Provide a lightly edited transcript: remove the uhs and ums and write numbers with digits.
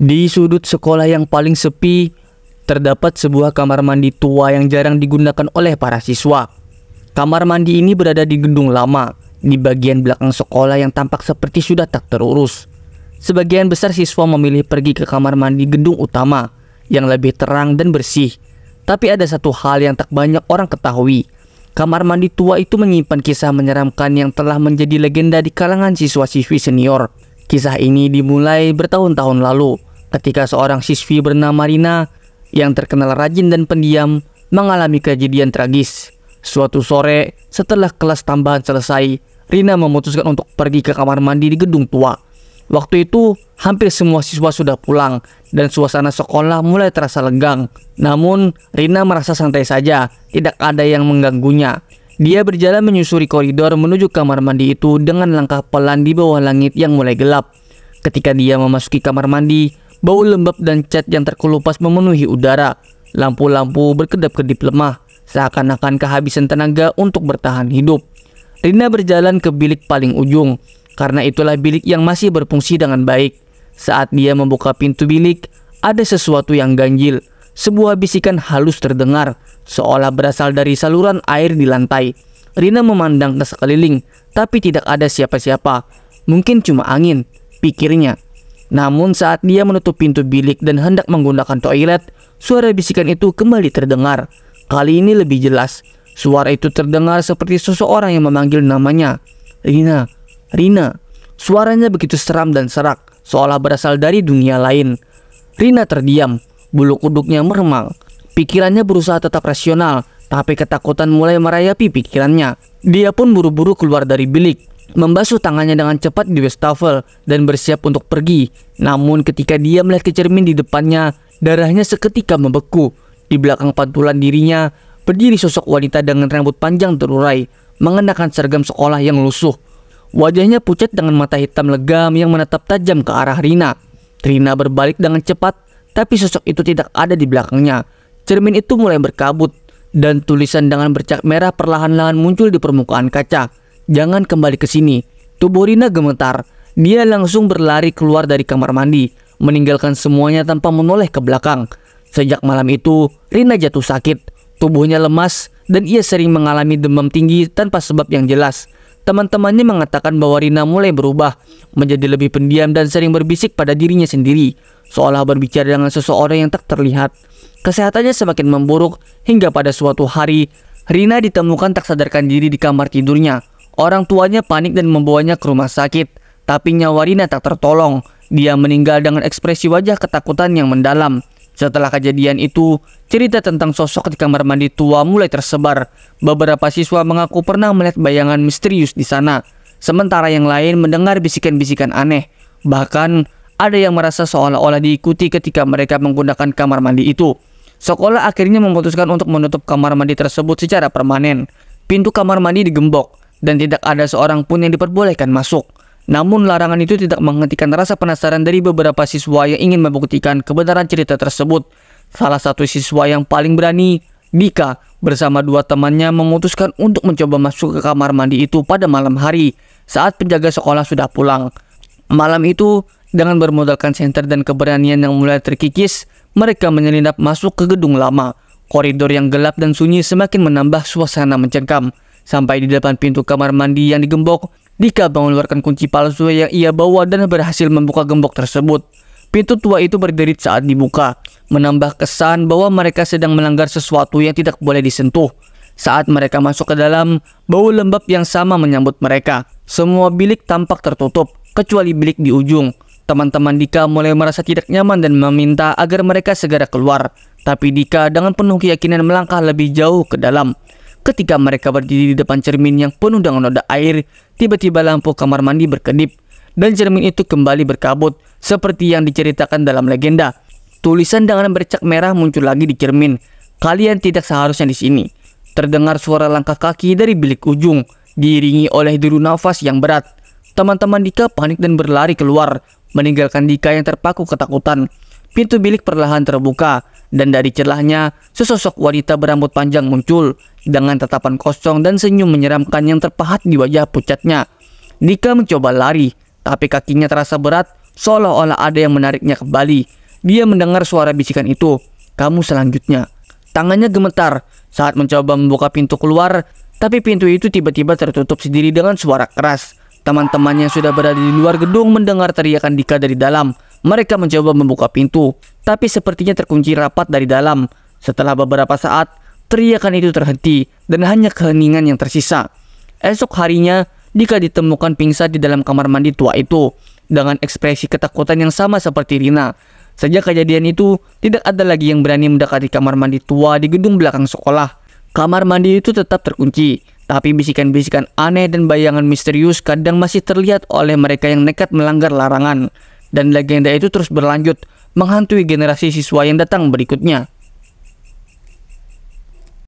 Di sudut sekolah yang paling sepi, terdapat sebuah kamar mandi tua yang jarang digunakan oleh para siswa. Kamar mandi ini berada di gedung lama, di bagian belakang sekolah yang tampak seperti sudah tak terurus. Sebagian besar siswa memilih pergi ke kamar mandi gedung utama, yang lebih terang dan bersih. Tapi ada satu hal yang tak banyak orang ketahui. Kamar mandi tua itu menyimpan kisah menyeramkan yang telah menjadi legenda di kalangan siswa-siswi senior. Kisah ini dimulai bertahun-tahun lalu, ketika seorang siswi bernama Rina yang terkenal rajin dan pendiam mengalami kejadian tragis. Suatu sore, setelah kelas tambahan selesai, Rina memutuskan untuk pergi ke kamar mandi di gedung tua. Waktu itu, hampir semua siswa sudah pulang dan suasana sekolah mulai terasa lenggang. Namun, Rina merasa santai saja, tidak ada yang mengganggunya. Dia berjalan menyusuri koridor menuju kamar mandi itu dengan langkah pelan di bawah langit yang mulai gelap. Ketika dia memasuki kamar mandi, bau lembab dan cat yang terkelupas memenuhi udara. Lampu-lampu berkedap-kedip lemah, seakan-akan kehabisan tenaga untuk bertahan hidup. Rina berjalan ke bilik paling ujung, karena itulah bilik yang masih berfungsi dengan baik. Saat dia membuka pintu bilik, ada sesuatu yang ganjil. Sebuah bisikan halus terdengar, seolah berasal dari saluran air di lantai. Rina memandang ke sekeliling, tapi tidak ada siapa-siapa. Mungkin cuma angin, pikirnya. Namun saat dia menutup pintu bilik dan hendak menggunakan toilet, suara bisikan itu kembali terdengar. Kali ini lebih jelas. Suara itu terdengar seperti seseorang yang memanggil namanya. Rina, Rina. Suaranya begitu seram dan serak, seolah berasal dari dunia lain. Rina terdiam. Bulu kuduknya meremang. Pikirannya berusaha tetap rasional, tapi ketakutan mulai merayapi pikirannya. Dia pun buru-buru keluar dari bilik, membasuh tangannya dengan cepat di wastafel dan bersiap untuk pergi. Namun ketika dia melihat ke cermin di depannya, darahnya seketika membeku. Di belakang pantulan dirinya, berdiri sosok wanita dengan rambut panjang terurai, mengenakan seragam sekolah yang lusuh. Wajahnya pucat dengan mata hitam legam yang menatap tajam ke arah Rina. Rina berbalik dengan cepat, tapi sosok itu tidak ada di belakangnya. Cermin itu mulai berkabut, dan tulisan dengan bercak merah perlahan-lahan muncul di permukaan kaca. Jangan kembali ke sini. Tubuh Rina gemetar. Dia langsung berlari keluar dari kamar mandi, meninggalkan semuanya tanpa menoleh ke belakang. Sejak malam itu, Rina jatuh sakit. Tubuhnya lemas, dan ia sering mengalami demam tinggi tanpa sebab yang jelas. Teman-temannya mengatakan bahwa Rina mulai berubah, menjadi lebih pendiam dan sering berbisik pada dirinya sendiri, seolah berbicara dengan seseorang yang tak terlihat. Kesehatannya semakin memburuk hingga pada suatu hari, Rina ditemukan tak sadarkan diri di kamar tidurnya. Orang tuanya panik dan membawanya ke rumah sakit, tapi nyawa Rina tak tertolong. Dia meninggal dengan ekspresi wajah ketakutan yang mendalam. Setelah kejadian itu, cerita tentang sosok di kamar mandi tua mulai tersebar. Beberapa siswa mengaku pernah melihat bayangan misterius di sana, sementara yang lain mendengar bisikan-bisikan aneh. Bahkan, ada yang merasa seolah-olah diikuti ketika mereka menggunakan kamar mandi itu. Sekolah akhirnya memutuskan untuk menutup kamar mandi tersebut secara permanen. Pintu kamar mandi digembok, dan tidak ada seorang pun yang diperbolehkan masuk. Namun larangan itu tidak menghentikan rasa penasaran dari beberapa siswa yang ingin membuktikan kebenaran cerita tersebut. Salah satu siswa yang paling berani, Dika, bersama dua temannya memutuskan untuk mencoba masuk ke kamar mandi itu pada malam hari saat penjaga sekolah sudah pulang. Malam itu, dengan bermodalkan senter dan keberanian yang mulai terkikis, mereka menyelinap masuk ke gedung lama. Koridor yang gelap dan sunyi semakin menambah suasana mencekam. Sampai di depan pintu kamar mandi yang digembok, Dika mengeluarkan kunci palsu yang ia bawa dan berhasil membuka gembok tersebut. Pintu tua itu berderit saat dibuka, menambah kesan bahwa mereka sedang melanggar sesuatu yang tidak boleh disentuh. Saat mereka masuk ke dalam, bau lembab yang sama menyambut mereka. Semua bilik tampak tertutup, kecuali bilik di ujung. Teman-teman Dika mulai merasa tidak nyaman dan meminta agar mereka segera keluar. Tapi Dika dengan penuh keyakinan melangkah lebih jauh ke dalam. Ketika mereka berdiri di depan cermin yang penuh dengan noda air, tiba-tiba lampu kamar mandi berkedip, dan cermin itu kembali berkabut, seperti yang diceritakan dalam legenda. Tulisan dengan bercak merah muncul lagi di cermin. Kalian tidak seharusnya di sini. Terdengar suara langkah kaki dari bilik ujung, diiringi oleh deru nafas yang berat. Teman-teman Dika panik dan berlari keluar, meninggalkan Dika yang terpaku ketakutan. Pintu bilik perlahan terbuka, dan dari celahnya, sesosok wanita berambut panjang muncul, dengan tatapan kosong dan senyum menyeramkan yang terpahat di wajah pucatnya. Dika mencoba lari, tapi kakinya terasa berat, seolah-olah ada yang menariknya kembali. Dia mendengar suara bisikan itu. "Kamu selanjutnya." Tangannya gemetar saat mencoba membuka pintu keluar, tapi pintu itu tiba-tiba tertutup sendiri dengan suara keras. Teman-teman yang sudah berada di luar gedung mendengar teriakan Dika dari dalam. Mereka mencoba membuka pintu, tapi sepertinya terkunci rapat dari dalam. Setelah beberapa saat, teriakan itu terhenti dan hanya keheningan yang tersisa. Esok harinya, Dika ditemukan pingsan di dalam kamar mandi tua itu dengan ekspresi ketakutan yang sama seperti Rina. Sejak kejadian itu, tidak ada lagi yang berani mendekati kamar mandi tua di gedung belakang sekolah. Kamar mandi itu tetap terkunci, tapi bisikan-bisikan aneh dan bayangan misterius kadang masih terlihat oleh mereka yang nekat melanggar larangan. Dan legenda itu terus berlanjut, menghantui generasi siswa yang datang berikutnya.